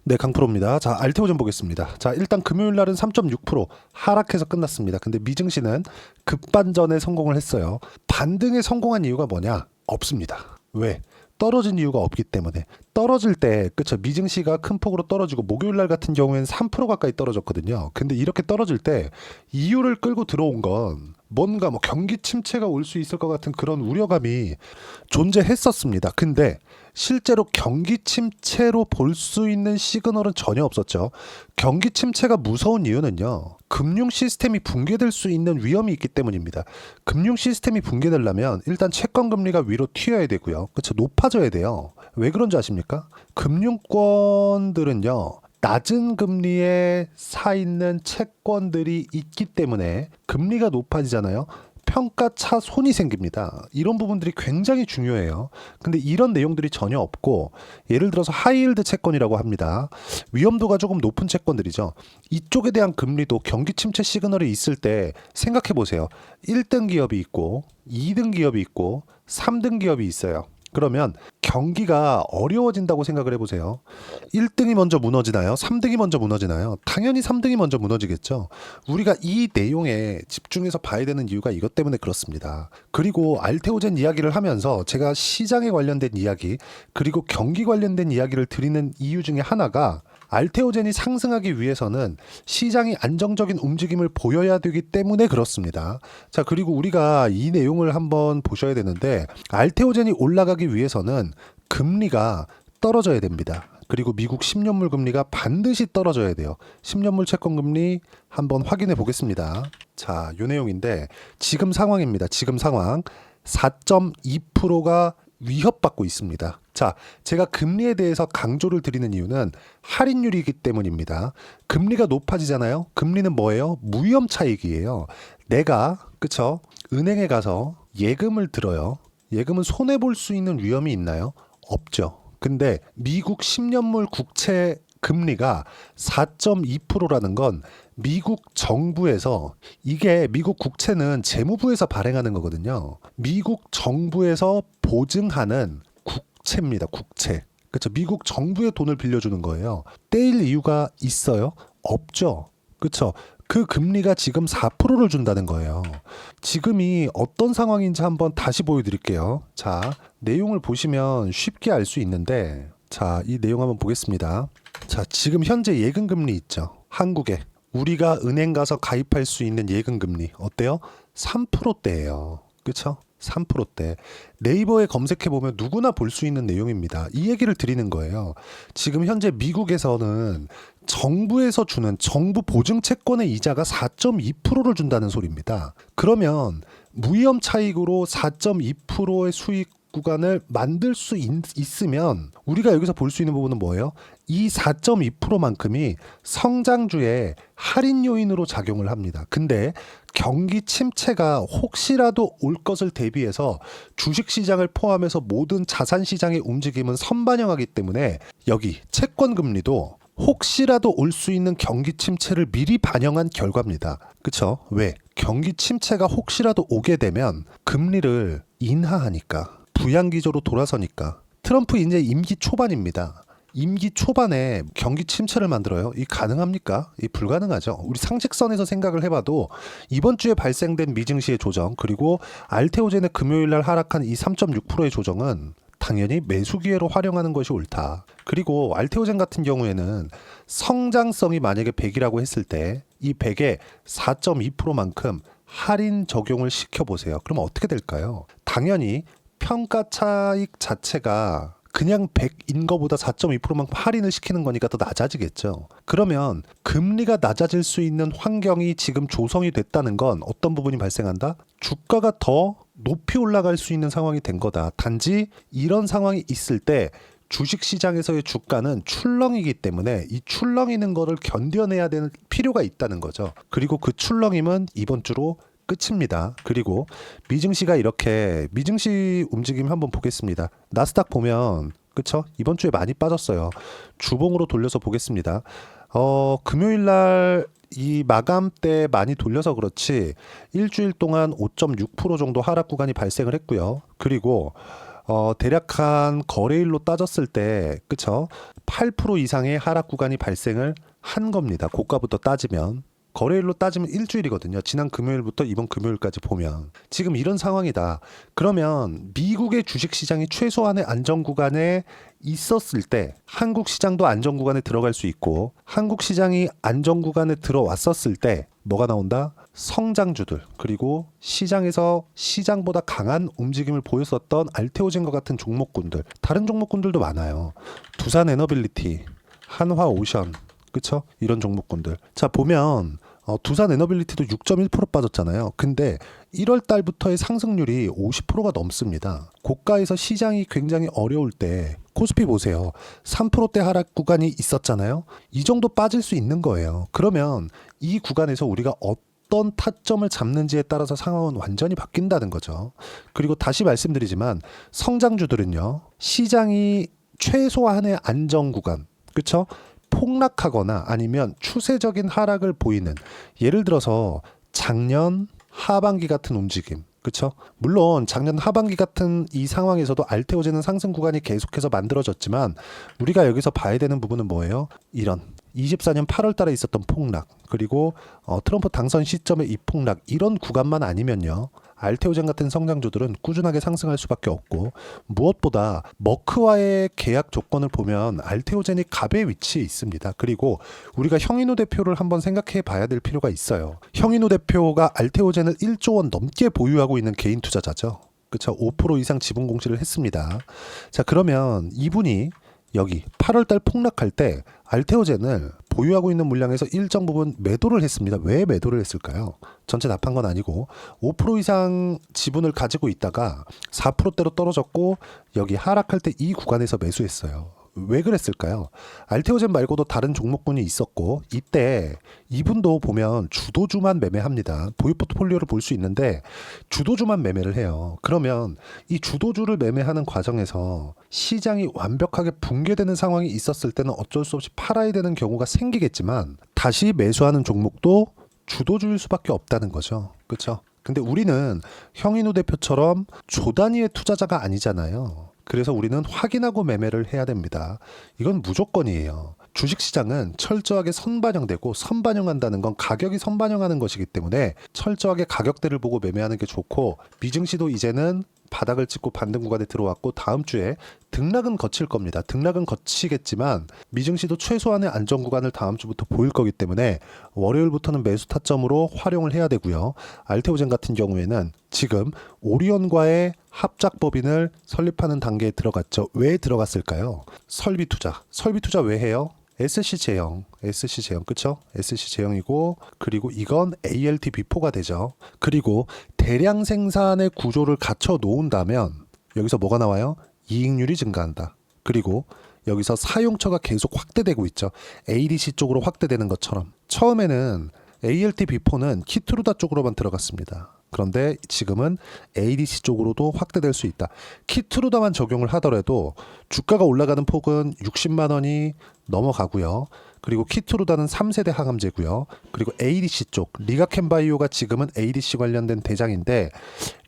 네, 강프로입니다. 자, 알테오전 보겠습니다. 자, 일단 금요일 날은 3.6% 하락해서 끝났습니다. 근데 미증시는 급반전에 성공을 했어요. 반등에 성공한 이유가 뭐냐? 없습니다. 왜? 떨어진 이유가 없기 때문에. 떨어질 때, 그쵸, 미증시가 큰 폭으로 떨어지고 목요일 날 같은 경우에는 3% 가까이 떨어졌거든요. 근데 이렇게 떨어질 때 이유를 끌고 들어온 건 뭔가 뭐 경기 침체가 올 수 있을 것 같은 그런 우려감이 존재했었습니다. 근데 실제로 경기 침체로 볼 수 있는 시그널은 전혀 없었죠. 경기 침체가 무서운 이유는요. 금융 시스템이 붕괴될 수 있는 위험이 있기 때문입니다. 금융 시스템이 붕괴되려면 일단 채권 금리가 위로 튀어야 되고요. 그렇죠. 높아져야 돼요. 왜 그런 줄 아십니까? 금융권들은요. 낮은 금리에 사 있는 채권들이 있기 때문에 금리가 높아지잖아요. 평가차 손이 생깁니다. 이런 부분들이 굉장히 중요해요. 근데 이런 내용들이 전혀 없고, 예를 들어서 하이힐드 채권이라고 합니다. 위험도가 조금 높은 채권들이죠. 이쪽에 대한 금리도 경기 침체 시그널이 있을 때 생각해 보세요. 1등 기업이 있고 2등 기업이 있고 3등 기업이 있어요. 그러면 경기가 어려워진다고 생각을 해보세요. 1등이 먼저 무너지나요? 3등이 먼저 무너지나요? 당연히 3등이 먼저 무너지겠죠. 우리가 이 내용에 집중해서 봐야 되는 이유가 이것 때문에 그렇습니다. 그리고 알테오젠 이야기를 하면서 제가 시장에 관련된 이야기, 그리고 경기 관련된 이야기를 드리는 이유 중에 하나가 알테오젠이 상승하기 위해서는 시장이 안정적인 움직임을 보여야 되기 때문에 그렇습니다. 자, 그리고 우리가 이 내용을 한번 보셔야 되는데, 알테오젠이 올라가기 위해서는 금리가 떨어져야 됩니다. 그리고 미국 10년물 금리가 반드시 떨어져야 돼요. 10년물 채권 금리 한번 확인해 보겠습니다. 자, 요 내용인데 지금 상황입니다. 지금 상황 4.2%가 위협받고 있습니다. 자, 제가 금리에 대해서 강조를 드리는 이유는 할인율이기 때문입니다. 금리가 높아지잖아요. 금리는 뭐예요? 무위험 차익이에요. 내가, 그쵸? 은행에 가서 예금을 들어요. 예금은 손해볼 수 있는 위험이 있나요? 없죠. 근데 미국 10년물 국채 금리가 4.2%라는 건 미국 정부에서, 이게 미국 국채는 재무부에서 발행하는 거거든요. 미국 정부에서 보증하는 국채입니다. 국채. 그렇죠. 미국 정부의 돈을 빌려주는 거예요. 떼일 이유가 있어요? 없죠. 그렇죠. 그 금리가 지금 4%를 준다는 거예요. 지금이 어떤 상황인지 한번 다시 보여드릴게요. 자, 내용을 보시면 쉽게 알 수 있는데, 자, 이 내용 한번 보겠습니다. 자, 지금 현재 예금금리 있죠. 한국에. 우리가 은행 가서 가입할 수 있는 예금금리 어때요? 3%대예요. 그렇죠? 3%대. 네이버에 검색해 보면 누구나 볼 수 있는 내용입니다. 이 얘기를 드리는 거예요. 지금 현재 미국에서는 정부에서 주는 정부 보증 채권의 이자가 4.2%를 준다는 소리입니다. 그러면 무위험 차익으로 4.2%의 수익 구간을 만들 수 있으면 우리가 여기서 볼 수 있는 부분은 뭐예요? 이 4.2%만큼이 성장주의 할인 요인으로 작용을 합니다. 근데 경기 침체가 혹시라도 올 것을 대비해서 주식시장을 포함해서 모든 자산시장의 움직임은 선반영하기 때문에 여기 채권 금리도 혹시라도 올 수 있는 경기 침체를 미리 반영한 결과입니다. 그쵸? 왜? 경기 침체가 혹시라도 오게 되면 금리를 인하하니까. 부양기조로 돌아서니까. 트럼프 이제 임기 초반입니다. 임기 초반에 경기 침체를 만들어요. 이 가능합니까? 이 불가능하죠. 우리 상식선에서 생각을 해봐도 이번 주에 발생된 미증시의 조정, 그리고 알테오젠의 금요일 날 하락한 이 3.6%의 조정은 당연히 매수 기회로 활용하는 것이 옳다. 그리고 알테오젠 같은 경우에는 성장성이 만약에 100이라고 했을 때 이 100에 4.2%만큼 할인 적용을 시켜보세요. 그러면 어떻게 될까요? 당연히 평가 차익 자체가 그냥 100인 거보다 4.2%만큼 할인을 시키는 거니까 더 낮아지겠죠. 그러면 금리가 낮아질 수 있는 환경이 지금 조성이 됐다는 건 어떤 부분이 발생한다? 주가가 더 높이 올라갈 수 있는 상황이 된 거다. 단지 이런 상황이 있을 때 주식시장에서의 주가는 출렁이기 때문에 이 출렁이는 거를 견뎌내야 되는 필요가 있다는 거죠. 그리고 그 출렁임은 이번 주로 끝입니다. 그리고 미증시가 이렇게, 미증시 움직임 한번 보겠습니다. 나스닥 보면, 그쵸? 이번 주에 많이 빠졌어요. 주봉으로 돌려서 보겠습니다. 금요일 날 이 마감 때 많이 돌려서 그렇지 일주일 동안 5.6% 정도 하락 구간이 발생을 했고요. 그리고 대략 한 거래일로 따졌을 때 그쵸? 8% 이상의 하락 구간이 발생을 한 겁니다. 고가부터 따지면. 거래일로 따지면 일주일이거든요. 지난 금요일부터 이번 금요일까지 보면 지금 이런 상황이다. 그러면 미국의 주식시장이 최소한의 안정 구간에 있었을 때 한국 시장도 안정 구간에 들어갈 수 있고 한국 시장이 안정 구간에 들어왔었을 때 뭐가 나온다? 성장주들 그리고 시장에서 시장보다 강한 움직임을 보였었던 알테오젠과 같은 종목군들 다른 종목군들도 많아요. 두산 에너빌리티, 한화오션 그쵸? 이런 종목군들. 자, 보면 두산 에너빌리티도 6.1% 빠졌잖아요. 근데 1월 달부터의 상승률이 50%가 넘습니다. 고가에서 시장이 굉장히 어려울 때 코스피 보세요. 3%대 하락 구간이 있었잖아요. 이 정도 빠질 수 있는 거예요. 그러면 이 구간에서 우리가 어떤 타점을 잡는지에 따라서 상황은 완전히 바뀐다는 거죠. 그리고 다시 말씀드리지만 성장주들은요. 시장이 최소한의 안정 구간 그쵸? 폭락하거나 아니면 추세적인 하락을 보이는 예를 들어서 작년 하반기 같은 움직임 그쵸? 물론 작년 하반기 같은 이 상황에서도 알테오젠은 상승 구간이 계속해서 만들어졌지만 우리가 여기서 봐야 되는 부분은 뭐예요? 이런 24년 8월 달에 있었던 폭락 그리고 트럼프 당선 시점의 이 폭락 이런 구간만 아니면요. 알테오젠 같은 성장주들은 꾸준하게 상승할 수밖에 없고 무엇보다 머크와의 계약 조건을 보면 알테오젠이 갑의 위치에 있습니다. 그리고 우리가 형인우 대표를 한번 생각해 봐야 될 필요가 있어요. 형인우 대표가 알테오젠을 1조 원 넘게 보유하고 있는 개인 투자자죠. 그렇죠? 5% 이상 지분 공시를 했습니다. 자, 그러면 이분이 여기 8월 달 폭락할 때 알테오젠을 보유하고 있는 물량에서 일정 부분 매도를 했습니다. 왜 매도를 했을까요? 전체 납한 건 아니고 5% 이상 지분을 가지고 있다가 4%대로 떨어졌고 여기 하락할 때 이 구간에서 매수했어요. 왜 그랬을까요? 알테오젠 말고도 다른 종목군이 있었고 이때 이분도 보면 주도주만 매매합니다. 보유 포트폴리오를 볼 수 있는데 주도주만 매매를 해요. 그러면 이 주도주를 매매하는 과정에서 시장이 완벽하게 붕괴되는 상황이 있었을 때는 어쩔 수 없이 팔아야 되는 경우가 생기겠지만 다시 매수하는 종목도 주도주일 수밖에 없다는 거죠. 그렇죠? 근데 우리는 형인우 대표처럼 조 단위의 투자자가 아니잖아요. 그래서 우리는 확인하고 매매를 해야 됩니다. 이건 무조건이에요. 주식시장은 철저하게 선반영되고 선반영한다는 건 가격이 선반영하는 것이기 때문에 철저하게 가격대를 보고 매매하는 게 좋고 미증시도 이제는 바닥을 찍고 반등 구간에 들어왔고 다음 주에 등락은 거칠 겁니다. 등락은 거치겠지만 미증시도 최소한의 안정 구간을 다음 주부터 보일 거기 때문에 월요일부터는 매수 타점으로 활용을 해야 되고요. 알테오젠 같은 경우에는 지금 오리온과의 합작 법인을 설립하는 단계에 들어갔죠. 왜 들어갔을까요? 설비 투자 왜 해요? SC제형 그쵸? SC제형이고 그리고 이건 ALT-B4가 되죠. 그리고 대량 생산의 구조를 갖춰 놓은다면 여기서 뭐가 나와요? 이익률이 증가한다. 그리고 여기서 사용처가 계속 확대되고 있죠. ADC 쪽으로 확대되는 것처럼 처음에는 ALT-B4는 키트루다 쪽으로만 들어갔습니다. 그런데 지금은 ADC 쪽으로도 확대될 수 있다. 키트루다만 적용을 하더라도 주가가 올라가는 폭은 60만 원이 넘어가고요. 그리고 키트루다는 3세대 항암제고요. 그리고 ADC 쪽 리가켄바이오가 지금은 ADC 관련된 대장인데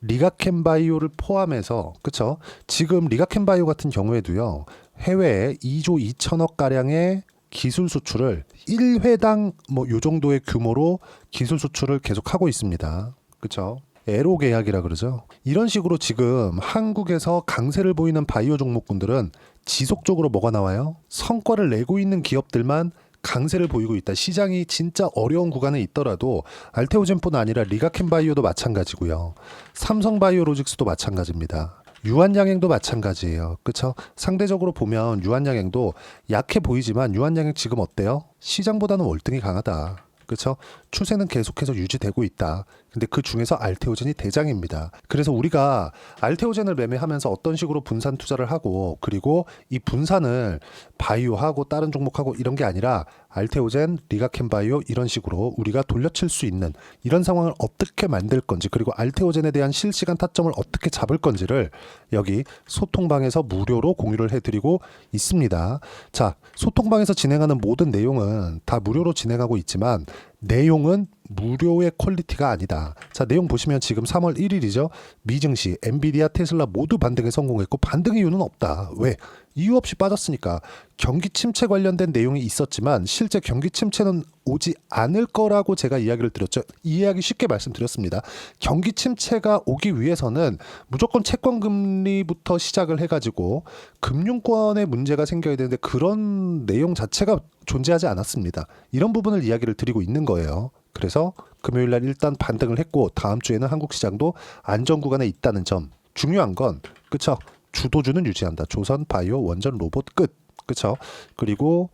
리가켄바이오를 포함해서 그쵸? 지금 리가켄바이오 같은 경우에도요. 해외에 2조 2천억 가량의 기술 수출을 1회당 뭐 요 정도의 규모로 기술 수출을 계속하고 있습니다. 그렇죠? 에로 계약이라 그러죠. 이런 식으로 지금 한국에서 강세를 보이는 바이오 종목군들은 지속적으로 뭐가 나와요? 성과를 내고 있는 기업들만 강세를 보이고 있다. 시장이 진짜 어려운 구간에 있더라도 알테오젠뿐 아니라 리가켄바이오도 마찬가지고요. 삼성바이오로직스도 마찬가지입니다. 유한양행도 마찬가지예요. 그렇죠? 상대적으로 보면 유한양행도 약해 보이지만 유한양행 지금 어때요? 시장보다는 월등히 강하다. 그렇죠? 추세는 계속해서 유지되고 있다. 근데 그 중에서 알테오젠이 대장입니다. 그래서 우리가 알테오젠을 매매하면서 어떤 식으로 분산 투자를 하고 그리고 이 분산을 바이오하고 다른 종목하고 이런 게 아니라 알테오젠, 리가켄바이오 이런 식으로 우리가 돌려칠 수 있는 이런 상황을 어떻게 만들 건지 그리고 알테오젠에 대한 실시간 타점을 어떻게 잡을 건지를 여기 소통방에서 무료로 공유를 해드리고 있습니다. 자, 소통방에서 진행하는 모든 내용은 다 무료로 진행하고 있지만 내용은 무료의 퀄리티가 아니다. 자, 내용 보시면 지금 3월 1일이죠. 미증시, 엔비디아, 테슬라 모두 반등에 성공했고 반등 이유는 없다. 왜? 이유 없이 빠졌으니까. 경기 침체 관련된 내용이 있었지만 실제 경기 침체는 오지 않을 거라고 제가 이야기를 드렸죠. 이해하기 쉽게 말씀드렸습니다. 경기 침체가 오기 위해서는 무조건 채권 금리부터 시작을 해가지고 금융권에 문제가 생겨야 되는데 그런 내용 자체가 존재하지 않았습니다. 이런 부분을 이야기를 드리고 있는 거예요. 그래서 금요일날 일단 반등을 했고 다음 주에는 한국 시장도 안전 구간에 있다는 점. 중요한 건 그쵸? 주도주는 유지한다. 조선, 바이오, 원전, 로봇 끝. 그쵸? 그리고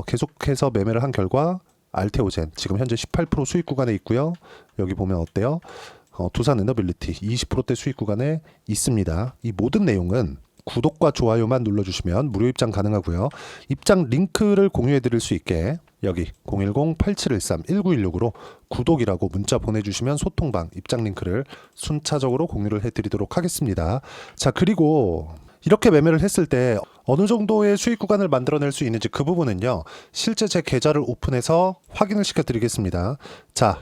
계속해서 매매를 한 결과 알테오젠 지금 현재 18% 수익 구간에 있고요. 여기 보면 어때요? 두산 에너빌리티 20%대 수익 구간에 있습니다. 이 모든 내용은 구독과 좋아요만 눌러주시면 무료 입장 가능하고요. 입장 링크를 공유해 드릴 수 있게 여기 010-8713-1916으로 구독이라고 문자 보내주시면 소통방 입장 링크를 순차적으로 공유를 해드리도록 하겠습니다. 자, 그리고 이렇게 매매를 했을 때 어느 정도의 수익 구간을 만들어낼 수 있는지 그 부분은요. 실제 제 계좌를 오픈해서 확인을 시켜드리겠습니다. 자,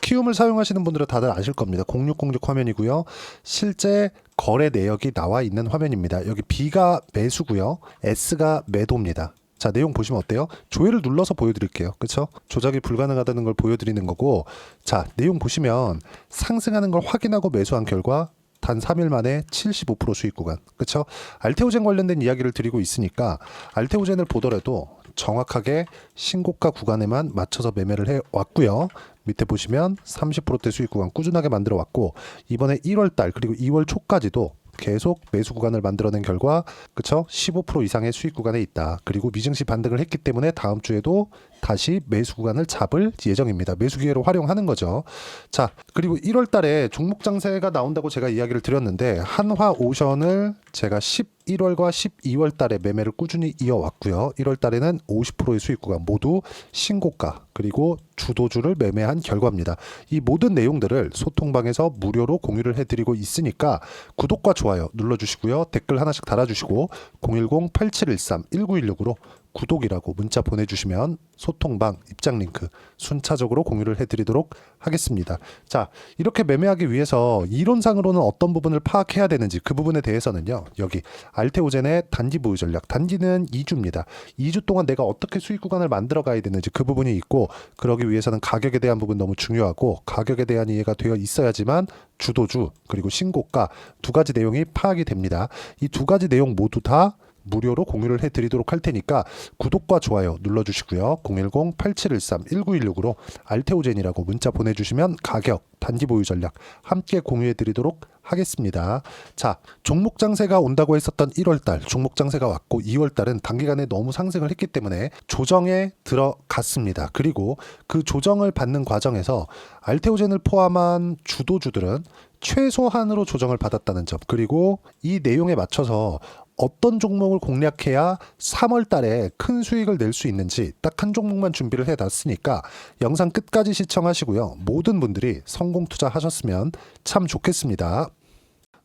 키움을 사용하시는 분들은 다들 아실 겁니다. 0606 화면이고요. 실제 거래 내역이 나와 있는 화면입니다. 여기 B가 매수고요. S가 매도입니다. 자, 내용 보시면 어때요? 조회를 눌러서 보여드릴게요. 그쵸? 조작이 불가능하다는 걸 보여드리는 거고, 자, 내용 보시면 상승하는 걸 확인하고 매수한 결과 단 3일 만에 75% 수익 구간. 그쵸? 알테오젠 관련된 이야기를 드리고 있으니까 알테오젠을 보더라도 정확하게 신고가 구간에만 맞춰서 매매를 해 왔고요. 밑에 보시면 30%대 수익 구간 꾸준하게 만들어 왔고 이번에 1월달 그리고 2월 초까지도 계속 매수 구간을 만들어낸 결과 그쵸? 15% 이상의 수익 구간에 있다. 그리고 미증시 반등을 했기 때문에 다음 주에도 다시 매수 구간을 잡을 예정입니다. 매수 기회로 활용하는 거죠. 자, 그리고 1월 달에 종목 장세가 나온다고 제가 이야기를 드렸는데 한화오션을 제가 11월과 12월 달에 매매를 꾸준히 이어왔고요. 1월 달에는 50%의 수익 구간 모두 신고가 그리고 주도주를 매매한 결과입니다. 이 모든 내용들을 소통방에서 무료로 공유를 해드리고 있으니까 구독과 좋아요 눌러주시고요. 댓글 하나씩 달아주시고 010-8713-1916으로 구독이라고 문자 보내주시면 소통방 입장 링크 순차적으로 공유를 해드리도록 하겠습니다. 자, 이렇게 매매하기 위해서 이론상으로는 어떤 부분을 파악해야 되는지 그 부분에 대해서는요. 여기 알테오젠의 단기 보유 전략 단기는 2주입니다. 2주 동안 내가 어떻게 수익 구간을 만들어 가야 되는지 그 부분이 있고 그러기 위해서는 가격에 대한 부분 너무 중요하고 가격에 대한 이해가 되어 있어야지만 주도주 그리고 신고가 두 가지 내용이 파악이 됩니다. 이 두 가지 내용 모두 다 무료로 공유를 해드리도록 할 테니까 구독과 좋아요 눌러주시고요. 010-8713-1916으로 알테오젠이라고 문자 보내주시면 가격, 단기 보유 전략 함께 공유해드리도록 하겠습니다. 자, 종목 장세가 온다고 했었던 1월달 종목 장세가 왔고 2월달은 단기간에 너무 상승을 했기 때문에 조정에 들어갔습니다. 그리고 그 조정을 받는 과정에서 알테오젠을 포함한 주도주들은 최소한으로 조정을 받았다는 점 그리고 이 내용에 맞춰서 어떤 종목을 공략해야 3월 달에 큰 수익을 낼 수 있는지 딱 한 종목만 준비를 해놨으니까 영상 끝까지 시청하시고요. 모든 분들이 성공 투자하셨으면 참 좋겠습니다.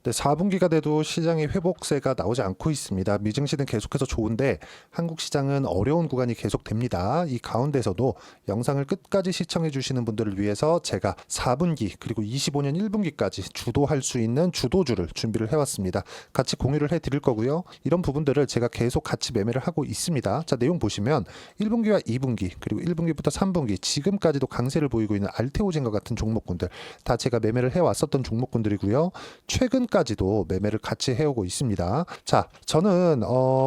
네, 4분기가 돼도 시장의 회복세가 나오지 않고 있습니다. 미증시는 계속해서 좋은데 한국 시장은 어려운 구간이 계속됩니다. 이 가운데서도 영상을 끝까지 시청해 주시는 분들을 위해서 제가 4분기 그리고 25년 1분기까지 주도할 수 있는 주도주를 준비를 해왔습니다. 같이 공유를 해드릴 거고요. 이런 부분들을 제가 계속 같이 매매를 하고 있습니다. 자, 내용 보시면 1분기와 2분기 그리고 1분기부터 3분기 지금까지도 강세를 보이고 있는 알테오젠과 같은 종목군들 다 제가 매매를 해왔었던 종목군들이고요. 최근까지도 매매를 같이 해오고 있습니다. 자, 저는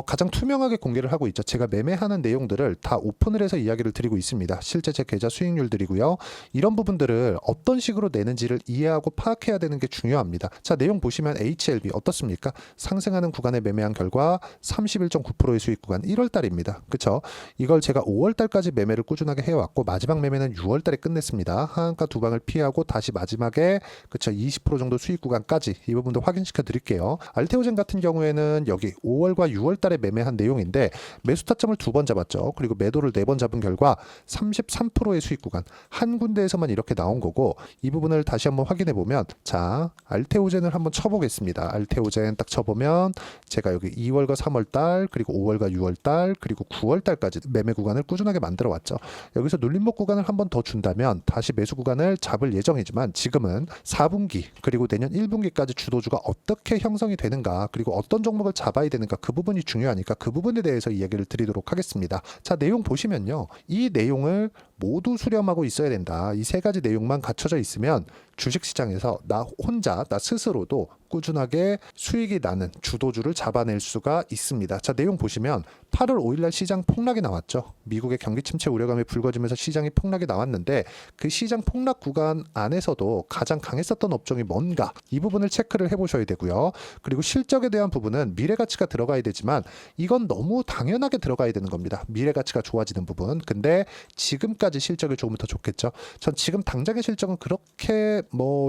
가장 투명하게 공개를 하고 있죠. 제가 매매하는 내용들을 다 오픈을 해서 이야기를 드리고 있습니다. 실제 제 계좌 수익률들이고요. 이런 부분들을 어떤 식으로 내는지를 이해하고 파악해야 되는 게 중요합니다. 자, 내용 보시면 HLB 어떻습니까? 상승하는 구간에 매매한 결과 31.9%의 수익 구간 1월 달입니다. 그쵸? 이걸 제가 5월 달까지 매매를 꾸준하게 해왔고 마지막 매매는 6월 달에 끝냈습니다. 하한가 두 방을 피하고 다시 마지막에 그쵸? 20% 정도 수익 구간까지 이 부분 여러분들 확인시켜 드릴게요. 알테오젠 같은 경우에는 여기 5월과 6월 달에 매매한 내용인데 매수 타점을 2번 잡았죠. 그리고 매도를 4번 잡은 결과 33%의 수익 구간 한 군데에서만 이렇게 나온 거고, 이 부분을 다시 한번 확인해 보면, 자, 알테오젠을 한번 쳐보겠습니다. 알테오젠 딱 쳐보면 제가 여기 2월과 3월 달, 그리고 5월과 6월 달, 그리고 9월 달까지 매매 구간을 꾸준하게 만들어 왔죠. 여기서 눌림목 구간을 한 번 더 준다면 다시 매수 구간을 잡을 예정이지만, 지금은 4분기 그리고 내년 1분기까지 주도주가 어떻게 형성이 되는가, 그리고 어떤 종목을 잡아야 되는가, 그 부분이 중요하니까 그 부분에 대해서 이야기를 드리도록 하겠습니다. 자, 내용 보시면요, 이 내용을 모두 수렴하고 있어야 된다. 이 3가지 내용만 갖춰져 있으면 주식시장에서 나 혼자, 나 스스로도 꾸준하게 수익이 나는 주도주를 잡아낼 수가 있습니다. 자, 내용 보시면 8월 5일날 시장 폭락이 나왔죠. 미국의 경기 침체 우려감이 불거지면서 시장이 폭락이 나왔는데, 그 시장 폭락 구간 안에서도 가장 강했었던 업종이 뭔가, 이 부분을 체크를 해보셔야 되고요. 그리고 실적에 대한 부분은 미래가치가 들어가야 되지만 이건 너무 당연하게 들어가야 되는 겁니다. 미래가치가 좋아지는 부분. 근데 지금까지 실적이 조금 더 좋겠죠. 전 지금 당장의 실적은 그렇게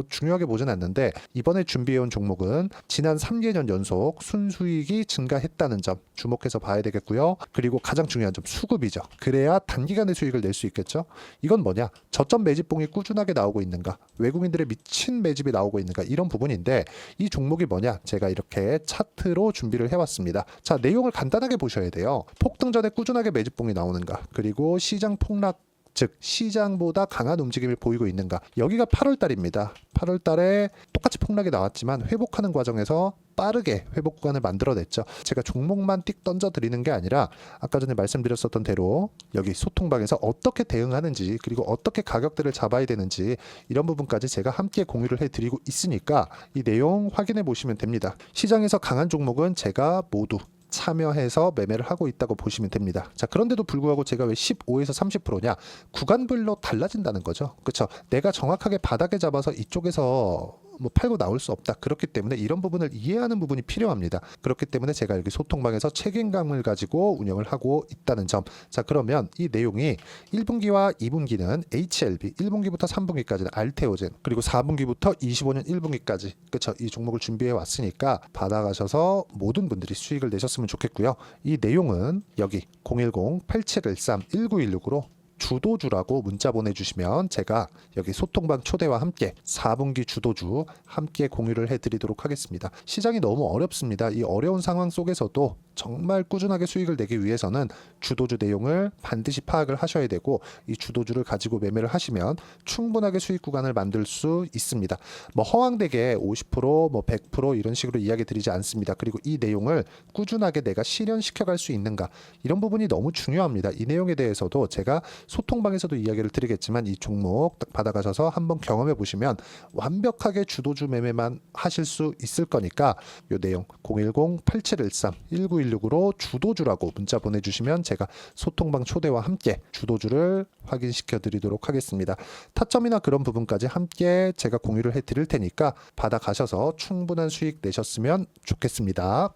중요하게 보진 않는데, 이번에 준비해온 종목은 지난 3개년 연속 순수익이 증가했다는 점 주목해서 봐야 되겠고요. 그리고 가장 중요한 점, 수급이죠. 그래야 단기간에 수익을 낼 수 있겠죠. 이건 뭐냐, 저점 매집봉이 꾸준하게 나오고 있는가, 외국인들의 미친 매집이 나오고 있는가, 이런 부분인데, 이 종목이 뭐냐, 제가 이렇게 차트로 준비를 해왔습니다. 자, 내용을 간단하게 보셔야 돼요. 폭등 전에 꾸준하게 매집봉이 나오는가, 그리고 시장 폭락, 즉 시장보다 강한 움직임을 보이고 있는가. 여기가 8월 달입니다. 8월 달에 똑같이 폭락이 나왔지만 회복하는 과정에서 빠르게 회복 구간을 만들어냈죠. 제가 종목만 띡 던져 드리는 게 아니라 아까 전에 말씀드렸었던 대로 여기 소통방에서 어떻게 대응하는지, 그리고 어떻게 가격대를 잡아야 되는지, 이런 부분까지 제가 함께 공유를 해드리고 있으니까 이 내용 확인해 보시면 됩니다. 시장에서 강한 종목은 제가 모두 참여해서 매매를 하고 있다고 보시면 됩니다. 자, 그런데도 불구하고 제가 왜 15에서 30%냐? 구간별로 달라진다는 거죠. 그렇죠? 내가 정확하게 바닥에 잡아서 이쪽에서 팔고 나올 수 없다. 그렇기 때문에 이런 부분을 이해하는 부분이 필요합니다. 그렇기 때문에 제가 여기 소통방에서 책임감을 가지고 운영을 하고 있다는 점. 자, 그러면 이 내용이 1분기와 2분기는 HLB, 1분기부터 3분기까지는 알테오젠, 그리고 4분기부터 25년 1분기까지, 그렇죠? 이 종목을 준비해 왔으니까 받아가셔서 모든 분들이 수익을 내셨으면 좋겠고요. 이 내용은 여기 010-8713-1916으로 주도주라고 문자 보내주시면 제가 여기 소통방 초대와 함께 4분기 주도주 함께 공유를 해드리도록 하겠습니다. 시장이 너무 어렵습니다. 이 어려운 상황 속에서도 정말 꾸준하게 수익을 내기 위해서는 주도주 내용을 반드시 파악을 하셔야 되고, 이 주도주를 가지고 매매를 하시면 충분하게 수익 구간을 만들 수 있습니다. 허황되게 50%, 100% 이런 식으로 이야기 드리지 않습니다. 그리고 이 내용을 꾸준하게 내가 실현시켜 갈 수 있는가, 이런 부분이 너무 중요합니다. 이 내용에 대해서도 제가 소통방에서도 이야기를 드리겠지만, 이 종목 딱 받아가셔서 한번 경험해 보시면 완벽하게 주도주 매매만 하실 수 있을 거니까, 이 내용 010-8713-1916으로 주도주라고 문자 보내주시면 제가 소통방 초대와 함께 주도주를 확인시켜 드리도록 하겠습니다. 타점이나 그런 부분까지 함께 제가 공유를 해 드릴 테니까 받아가셔서 충분한 수익 내셨으면 좋겠습니다.